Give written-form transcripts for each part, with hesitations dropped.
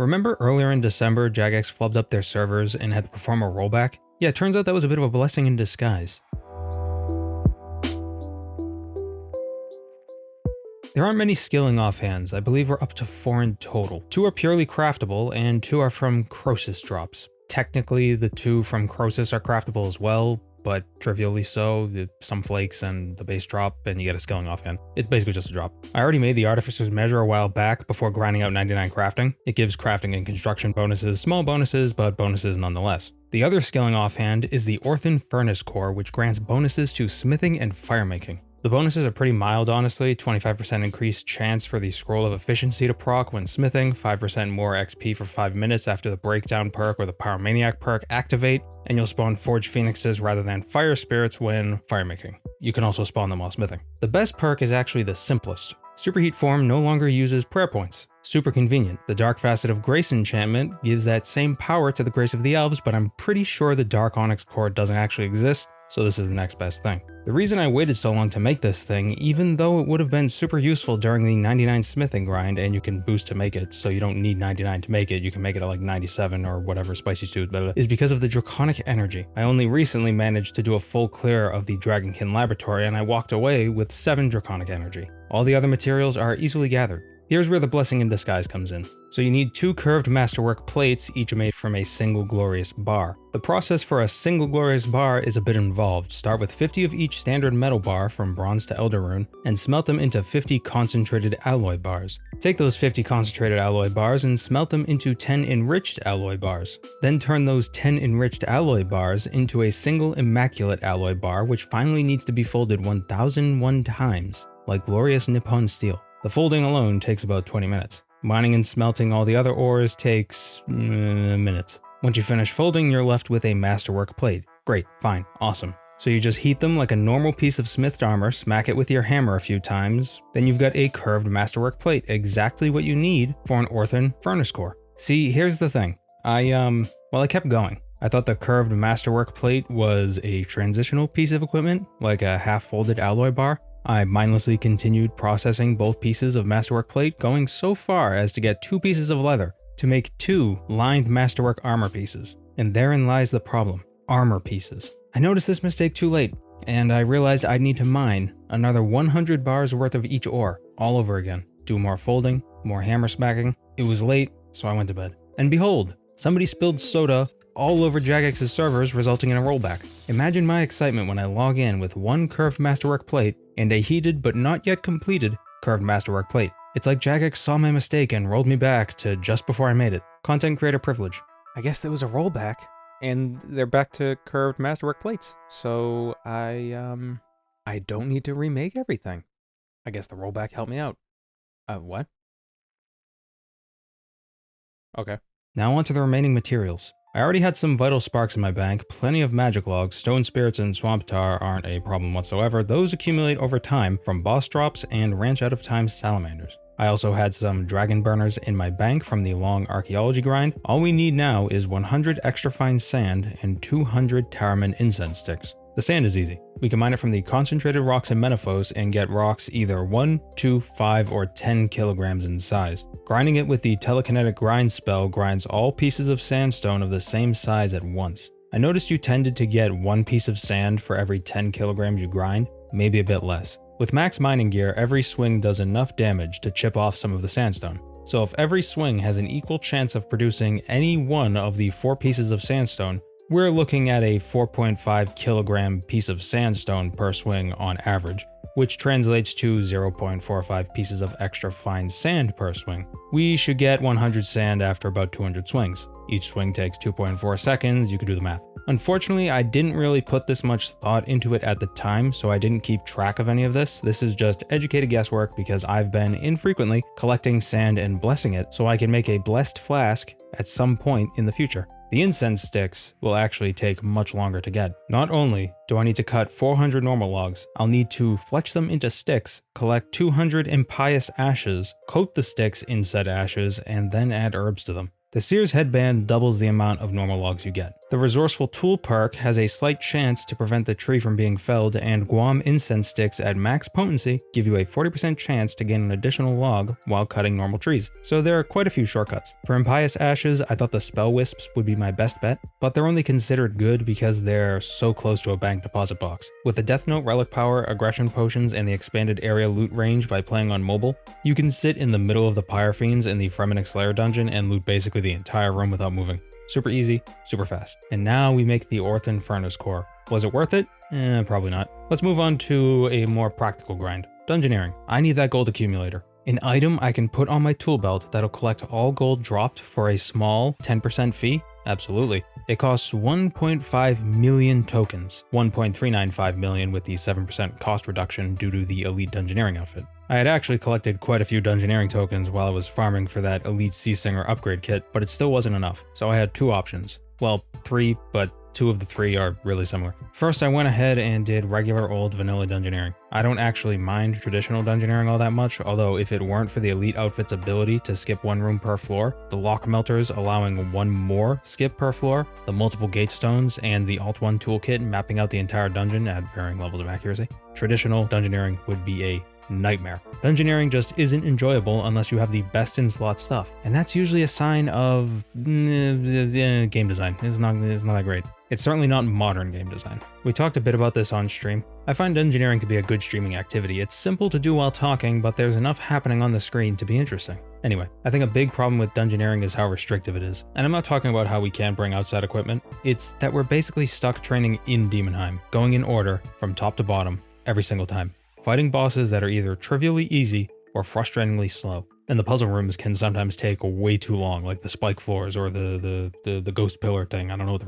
Remember earlier in December, Jagex flubbed up their servers and had to perform a rollback? Yeah, it turns out that was a bit of a blessing in disguise. There aren't many skilling offhands. I believe we're up to 4 in total. 2 are purely craftable, and 2 are from Croesus drops. Technically, the 2 from Croesus are craftable as well, but trivially so. Some flakes and the base drop, and you get a skilling offhand. It's basically just a drop. I already made the Artificer's Measure a while back before grinding out 99 crafting. It gives crafting and construction bonuses, small bonuses, but bonuses nonetheless. The other skilling offhand is the Orthan Furnace Core, which grants bonuses to smithing and firemaking. The bonuses are pretty mild, honestly. 25% increased chance for the Scroll of Efficiency to proc when smithing, 5% more XP for 5 minutes after the Breakdown perk or the Pyromaniac perk activate, and you'll spawn Forged Phoenixes rather than Fire Spirits when firemaking. You can also spawn them while smithing. The best perk is actually the simplest. Superheat Form no longer uses prayer points. Super convenient. The Dark Facet of Grace enchantment gives that same power to the Grace of the Elves, but I'm pretty sure the Dark Onyx Core doesn't actually exist, so this is the next best thing. The reason I waited so long to make this thing, even though it would have been super useful during the 99 smithing grind, and you can boost to make it, so you don't need 99 to make it, you can make it at like 97 or whatever Spicy Stew, is because of the Draconic Energy. I only recently managed to do a full clear of the Dragonkin Laboratory, and I walked away with 7 Draconic Energy. All the other materials are easily gathered. Here's where the blessing in disguise comes in. So you need 2 curved masterwork plates, each made from a single glorious bar. The process for a single glorious bar is a bit involved. Start with 50 of each standard metal bar from bronze to elder rune, and smelt them into 50 concentrated alloy bars. Take those 50 concentrated alloy bars and smelt them into 10 enriched alloy bars. Then turn those 10 enriched alloy bars into a single immaculate alloy bar, which finally needs to be folded 1001 times, like glorious Nippon steel. The folding alone takes about 20 minutes. Mining and smelting all the other ores takes minutes. Once you finish folding, you're left with a masterwork plate. Great, fine, awesome. So you just heat them like a normal piece of smithed armor, smack it with your hammer a few times, then you've got a curved masterwork plate, exactly what you need for an Orthan Furnace Core. See, here's the thing. I kept going. I thought the curved masterwork plate was a transitional piece of equipment, like a half-folded alloy bar. I mindlessly continued processing both pieces of masterwork plate, going so far as to get 2 pieces of leather to make 2 lined masterwork armor pieces. And therein lies the problem. Armor pieces. I noticed this mistake too late, and I realized I'd need to mine another 100 bars worth of each ore, all over again. Do more folding, more hammer smacking. It was late, so I went to bed. And behold, somebody spilled soda all over Jagex's servers, resulting in a rollback. Imagine my excitement when I log in with 1 curved masterwork plate and a heated but not yet completed curved masterwork plate. It's like Jagex saw my mistake and rolled me back to just before I made it. Content creator privilege. I guess there was a rollback, and they're back to curved masterwork plates. So I don't need to remake everything. I guess the rollback helped me out. What? Okay. Now on to the remaining materials. I already had some vital sparks in my bank, plenty of magic logs, stone spirits and swamp tar aren't a problem whatsoever. Those accumulate over time from boss drops and ranch out of time salamanders. I also had some dragon burners in my bank from the long archaeology grind. All we need now is 100 extra fine sand and 200 Taraman incense sticks. The sand is easy. We can mine it from the concentrated rocks in Menaphos and get rocks either 1, 2, 5, or 10 kilograms in size. Grinding it with the telekinetic grind spell grinds all pieces of sandstone of the same size at once. I noticed you tended to get 1 piece of sand for every 10 kilograms you grind, maybe a bit less. With max mining gear, every swing does enough damage to chip off some of the sandstone. So if every swing has an equal chance of producing any one of the 4 pieces of sandstone, we're looking at a 4.5 kilogram piece of sandstone per swing on average, which translates to 0.45 pieces of extra fine sand per swing. We should get 100 sand after about 200 swings. Each swing takes 2.4 seconds, you can do the math. Unfortunately, I didn't really put this much thought into it at the time, so I didn't keep track of any of this. This is just educated guesswork because I've been infrequently collecting sand and blessing it so I can make a blessed flask at some point in the future. The incense sticks will actually take much longer to get. Not only do I need to cut 400 normal logs, I'll need to fletch them into sticks, collect 200 impious ashes, coat the sticks in said ashes, and then add herbs to them. The Seer's headband doubles the amount of normal logs you get. The Resourceful Tool perk has a slight chance to prevent the tree from being felled, and Guam incense sticks at max potency give you a 40% chance to gain an additional log while cutting normal trees, so there are quite a few shortcuts. For Impious Ashes, I thought the Spell Wisps would be my best bet, but they're only considered good because they're so close to a bank deposit box. With the Death Note Relic Power, Aggression Potions, and the expanded area loot range by playing on mobile, you can sit in the middle of the Pyre Fiends in the Fremennik Slayer dungeon and loot basically the entire room without moving. Super easy, super fast. And now we make the Orthan Furnace Core. Was it worth it? Probably not. Let's move on to a more practical grind. Dungeoneering. I need that gold accumulator. An item I can put on my tool belt that'll collect all gold dropped for a small 10% fee? Absolutely. It costs 1.5 million tokens, 1.395 million with the 7% cost reduction due to the Elite Dungeoneering outfit. I had actually collected quite a few Dungeoneering tokens while I was farming for that Elite Sea Singer upgrade kit, but it still wasn't enough, so I had two options. Well, three, but two of the three are really similar. First, I went ahead and did regular old vanilla Dungeoneering. I don't actually mind traditional Dungeoneering all that much, although if it weren't for the Elite outfit's ability to skip one room per floor, the lock melters allowing one more skip per floor, the multiple gate stones, and the Alt 1 toolkit mapping out the entire dungeon at varying levels of accuracy, traditional Dungeoneering would be a nightmare. Dungeoneering just isn't enjoyable unless you have the best in slot stuff, and that's usually a sign of game design. It's not that great. It's certainly not modern game design. We talked a bit about this on stream. I find Dungeoneering to be a good streaming activity. It's simple to do while talking, but there's enough happening on the screen to be interesting. Anyway, I think a big problem with Dungeoneering is how restrictive it is. And I'm not talking about how we can't bring outside equipment. It's that we're basically stuck training in Demonheim, going in order from top to bottom every single time, fighting bosses that are either trivially easy or frustratingly slow. And the puzzle rooms can sometimes take way too long, like the spike floors or the ghost pillar thing. I don't know what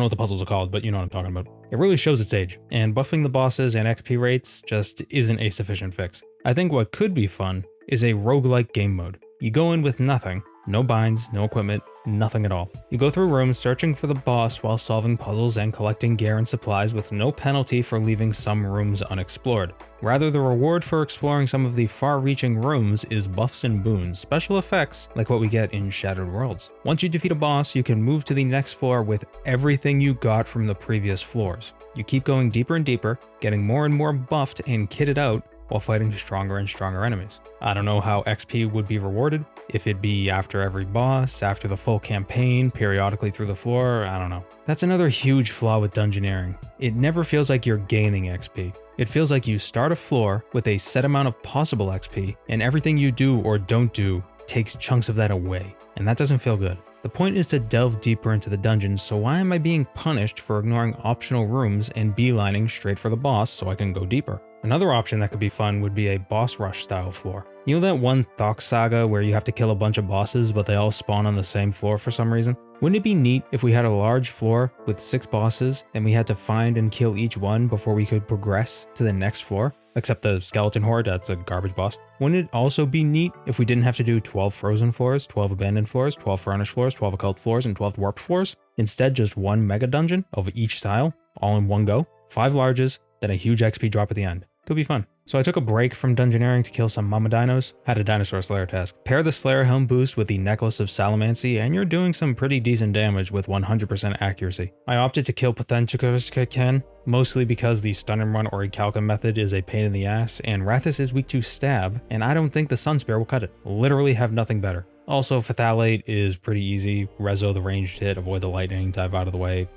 the puzzles are called, but you know what I'm talking about. It really shows its age, and buffing the bosses and XP rates just isn't a sufficient fix. I think what could be fun is a roguelike game mode. You go in with nothing, no binds, no equipment, nothing at all. You go through rooms searching for the boss while solving puzzles and collecting gear and supplies with no penalty for leaving some rooms unexplored. Rather, the reward for exploring some of the far-reaching rooms is buffs and boons, special effects like what we get in Shattered Worlds. Once you defeat a boss, you can move to the next floor with everything you got from the previous floors. You keep going deeper and deeper, getting more and more buffed and kitted out while fighting stronger and stronger enemies. I don't know how XP would be rewarded, if it'd be after every boss, after the full campaign, periodically through the floor, I don't know. That's another huge flaw with Dungeoneering. It never feels like you're gaining XP. It feels like you start a floor with a set amount of possible XP, and everything you do or don't do takes chunks of that away, and that doesn't feel good. The point is to delve deeper into the dungeons, so why am I being punished for ignoring optional rooms and beelining straight for the boss so I can go deeper? Another option that could be fun would be a boss rush style floor. You know that one Thok saga where you have to kill a bunch of bosses but they all spawn on the same floor for some reason? Wouldn't it be neat if we had a large floor with 6 bosses and we had to find and kill each one before we could progress to the next floor? Except the skeleton horde, that's a garbage boss. Wouldn't it also be neat if we didn't have to do 12 frozen floors, 12 abandoned floors, 12 furnished floors, 12 occult floors, and 12 warped floors? Instead, just one mega dungeon of each style, all in one go. 5 larges, then a huge XP drop at the end. Could be fun. So I took a break from Dungeoneering to kill some Mama Dinos, had a Dinosaur Slayer task. Pair the Slayer Helm boost with the Necklace of Salamancy, and you're doing some pretty decent damage with 100% accuracy. I opted to kill Pathenchikaken, mostly because the Stun and Run or Recalca method is a pain in the ass, and Rathus is weak to stab, and I don't think the Sun Spear will cut it. Literally have nothing better. Also, Phthalate is pretty easy. Rezo the ranged hit, avoid the lightning, dive out of the way.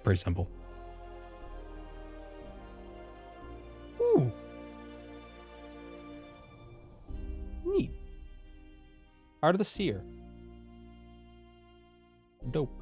Pretty simple. Ooh. Neat. Heart of the Seer. Dope.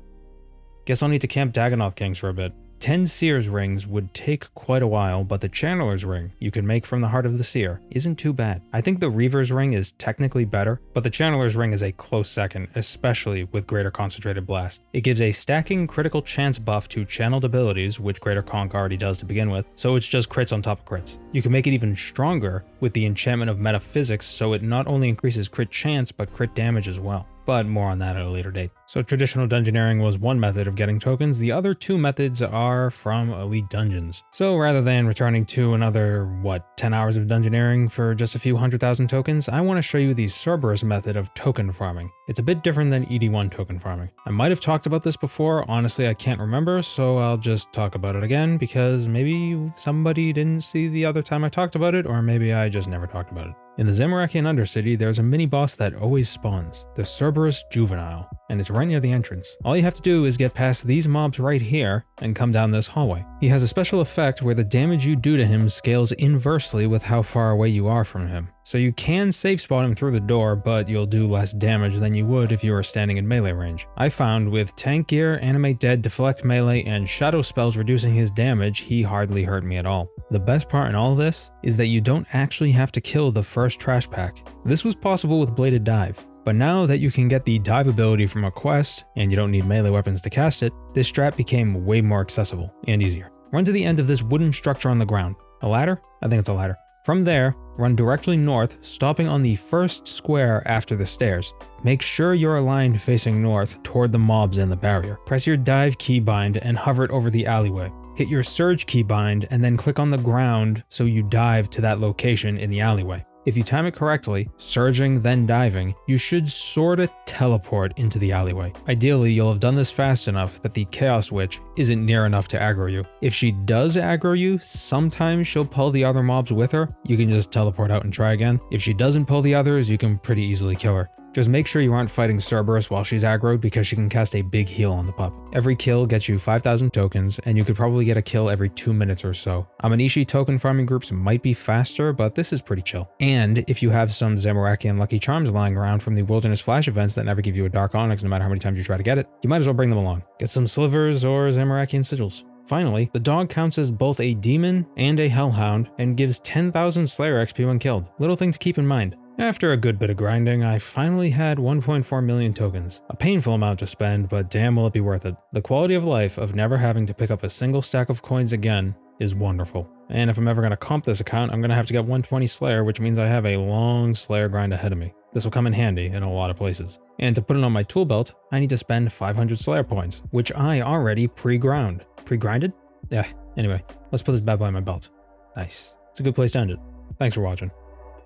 Guess I'll need to camp Dagonoth Kings for a bit. 10 Seer's rings would take quite a while, but the Channeler's ring you can make from the Heart of the Seer isn't too bad. I think the Reaver's ring is technically better, but the Channeler's ring is a close second, especially with Greater Concentrated Blast. It gives a stacking critical chance buff to channeled abilities, which Greater Conch already does to begin with, so it's just crits on top of crits. You can make it even stronger with the enchantment of Metaphysics, so it not only increases crit chance, but crit damage as well. but more on that at a later date. So traditional dungeoneering was one method of getting tokens. The other two methods are from elite dungeons. So rather than returning to another, 10 hours of dungeoneering for just a few 100,000 tokens, I want to show you the Cerberus method of token farming. It's a bit different than ED1 token farming. I might have talked about this before, honestly I can't remember, so I'll just talk about it again because maybe somebody didn't see the other time I talked about it, or maybe I just never talked about it. In the Zamorakian Undercity, there's a mini-boss that always spawns, the Cerberus Juvenile, and it's right near the entrance. All you have to do is get past these mobs right here and come down this hallway. He has a special effect where the damage you do to him scales inversely with how far away you are from him. So you can safe spawn him through the door, but you'll do less damage than you would if you were standing in melee range. I found with tank gear, animate dead, deflect melee, and shadow spells reducing his damage, he hardly hurt me at all. The best part in all this is that you don't actually have to kill the first trash pack. This was possible with Bladed Dive, but now that you can get the dive ability from a quest, and you don't need melee weapons to cast it, this strat became way more accessible and easier. Run to the end of this wooden structure on the ground. A ladder? I think it's a ladder. From there, run directly north, stopping on the first square after the stairs. Make sure you're aligned facing north toward the mobs and the barrier. Press your dive keybind and hover it over the alleyway. Hit your surge keybind and then click on the ground so you dive to that location in the alleyway. If you time it correctly, surging then diving, you should sorta teleport into the alleyway. Ideally, you'll have done this fast enough that the Chaos Witch isn't near enough to aggro you. If she does aggro you, sometimes she'll pull the other mobs with her. You can just teleport out and try again. If she doesn't pull the others, you can pretty easily kill her. Just make sure you aren't fighting Cerberus while she's aggroed because she can cast a big heal on the pup. Every kill gets you 5,000 tokens, and you could probably get a kill every 2 minutes or so. Amanishi token farming groups might be faster, but this is pretty chill. And if you have some Zamorakian Lucky Charms lying around from the Wilderness Flash events that never give you a Dark Onyx no matter how many times you try to get it, you might as well bring them along. Get some slivers or Zamorakian sigils. Finally, the dog counts as both a demon and a hellhound and gives 10,000 Slayer XP when killed. Little thing to keep in mind. After a good bit of grinding, I finally had 1.4 million tokens. A painful amount to spend, but damn will it be worth it. The quality of life of never having to pick up a single stack of coins again is wonderful. And if I'm ever going to comp this account, I'm going to have to get 120 Slayer, which means I have a long Slayer grind ahead of me. This will come in handy in a lot of places. And to put it on my tool belt, I need to spend 500 Slayer points, which I already pre-ground. Pre-grinded? Yeah, anyway, let's put this bad boy on my belt. Nice. It's a good place to end it. Thanks for watching.